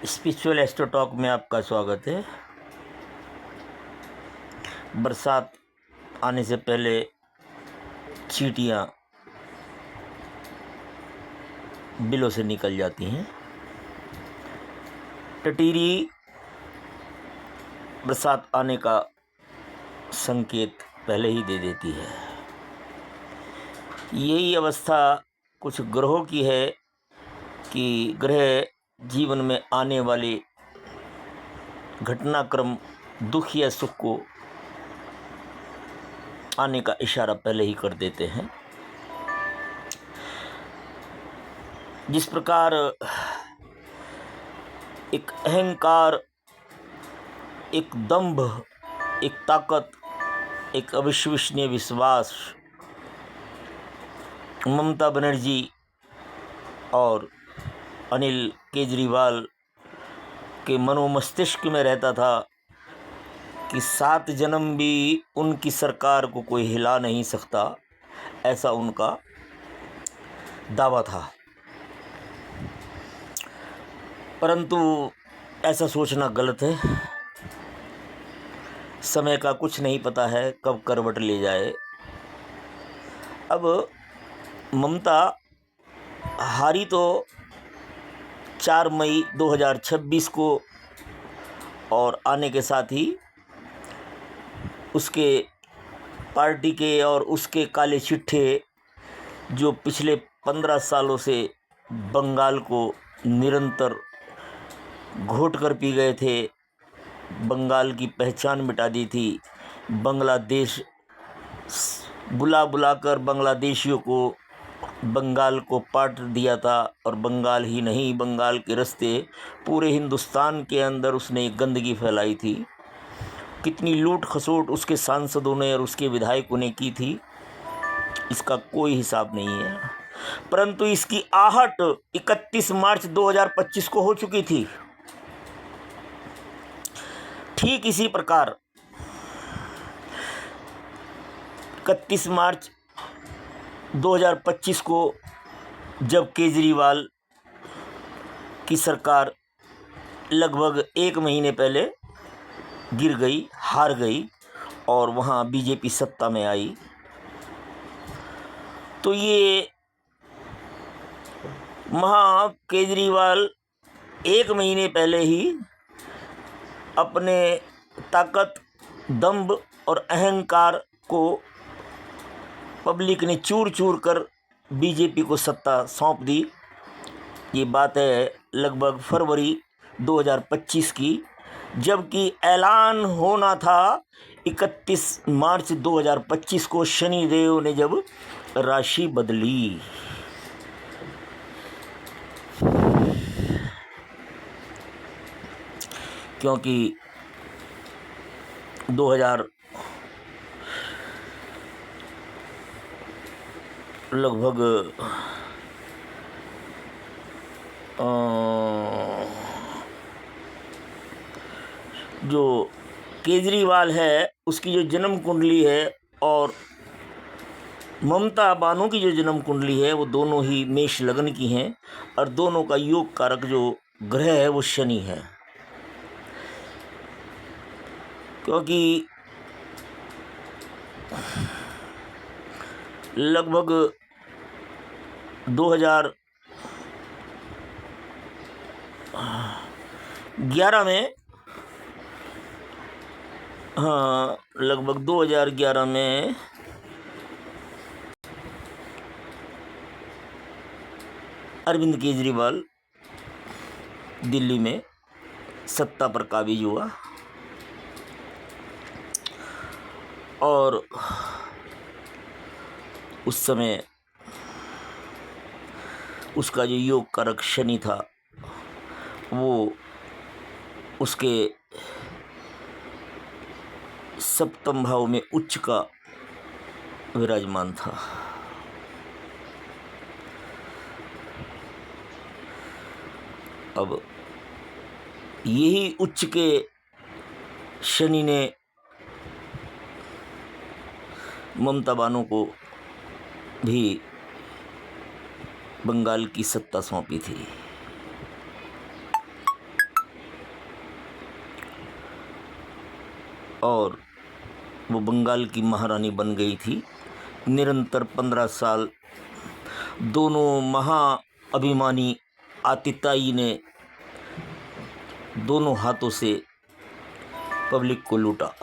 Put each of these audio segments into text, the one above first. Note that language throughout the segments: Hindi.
स्पिरिचुअल एस्ट्रो टॉक में आपका स्वागत है। बरसात आने से पहले चींटियाँ बिलों से निकल जाती हैं। टटीरी बरसात आने का संकेत पहले ही दे देती है। यही अवस्था कुछ ग्रहों की है कि ग्रह जीवन में आने वाले घटनाक्रम, दुख या सुख को आने का इशारा पहले ही कर देते हैं। जिस प्रकार एक अहंकार, एक दंभ, एक ताकत, एक अविश्वसनीय विश्वास ममता बनर्जी और अनिल केजरीवाल के मनोमस्तिष्क में रहता था कि 7 जन्म भी उनकी सरकार को कोई हिला नहीं सकता, ऐसा उनका दावा था। परंतु ऐसा सोचना गलत है। समय का कुछ नहीं पता है कब करवट ले जाए। अब ममता हारी तो 4 मई 2026 को, और आने के साथ ही उसके पार्टी के और उसके काले चिट्ठे जो पिछले 15 सालों से बंगाल को निरंतर घोट कर पी गए थे, बंगाल की पहचान मिटा दी थी, बांग्लादेश बुला बुलाकर बांग्लादेशियों को बंगाल को पाट दिया था, और बंगाल ही नहीं बंगाल के रास्ते पूरे हिंदुस्तान के अंदर उसने गंदगी फैलाई थी। कितनी लूट खसोट उसके सांसदों ने और उसके विधायकों ने की थी, इसका कोई हिसाब नहीं है। परंतु इसकी आहट 31 मार्च 2025 को हो चुकी थी। ठीक इसी प्रकार 31 मार्च 2025 को जब केजरीवाल की सरकार लगभग 1 महीने पहले गिर गई, हार गई और वहाँ बीजेपी सत्ता में आई, तो ये केजरीवाल 1 महीने पहले ही अपने ताकत, दंभ और अहंकार को पब्लिक ने चूर चूर कर बीजेपी को सत्ता सौंप दी। ये बात है लगभग फरवरी 2025 की, जबकि ऐलान होना था 31 मार्च 2025 को, शनिदेव ने जब राशि बदली। क्योंकि 2000 लगभग जो केजरीवाल है उसकी जो जन्म कुंडली है और ममता बानो की जो जन्म कुंडली है, वो दोनों ही मेष लग्न की हैं, और दोनों का योग कारक जो ग्रह है वो शनि है। क्योंकि लगभग 2011 में, लगभग 2011 में अरविंद केजरीवाल दिल्ली में सत्ता पर काबिज हुआ, और उस समय उसका जो योग कारक शनि था वो उसके 7वें भाव में उच्च का विराजमान था। अब यही उच्च के शनि ने ममता बानो को भी बंगाल की सत्ता सौंपी थी। और वो बंगाल की महारानी बन गई थी। निरंतर 15 साल दोनों महाअभिमानी आतिताई ने दोनों हाथों से पब्लिक को लूटा।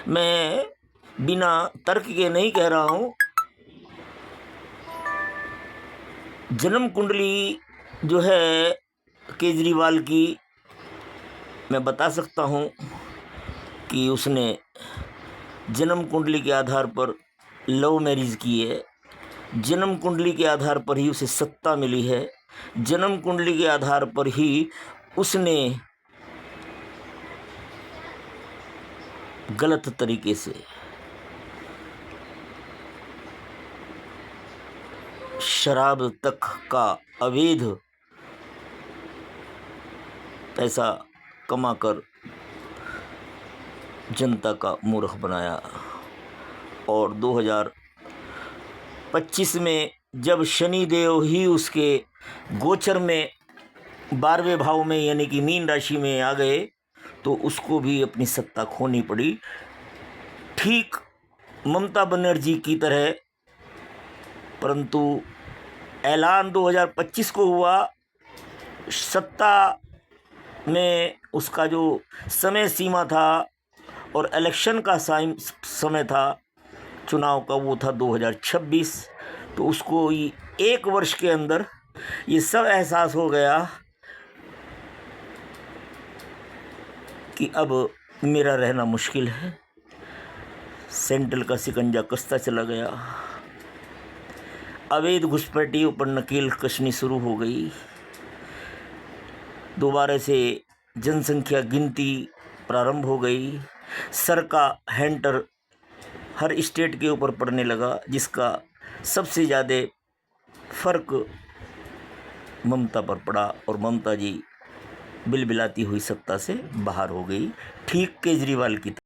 मैं बिना तर्क के नहीं कह रहा हूँ। जन्म कुंडली जो है केजरीवाल की, मैं बता सकता हूँ कि उसने जन्म कुंडली के आधार पर लव मैरिज की है। जन्म कुंडली के आधार पर ही उसे सत्ता मिली है। जन्म कुंडली के आधार पर ही उसने गलत तरीके से शराब तक का अवैध पैसा कमाकर जनता का मूर्ख बनाया। और 2025 में जब शनिदेव ही उसके गोचर में 12वें भाव में यानी कि मीन राशि में आ गए तो उसको भी अपनी सत्ता खोनी पड़ी। ठीक ममता बनर्जी की तरह, परंतु ऐलान 2025 को हुआ। सत्ता में उसका जो समय सीमा था और इलेक्शन का समय था चुनाव का, वो था 2026। तो उसको 1 वर्ष के अंदर ये सब एहसास हो गया कि अब मेरा रहना मुश्किल है। सेंट्रल का शिकंजा कसता चला गया। अवैध घुसपैठियों पर नकेल कसनी शुरू हो गई। दोबारा से जनसंख्या गिनती प्रारंभ हो गई। सर का हैंटर हर स्टेट के ऊपर पड़ने लगा, जिसका सबसे ज़्यादा फर्क ममता पर पड़ा और ममता जी बिलबिलाती हुई सत्ता से बाहर हो गई, ठीक केजरीवाल की तरह।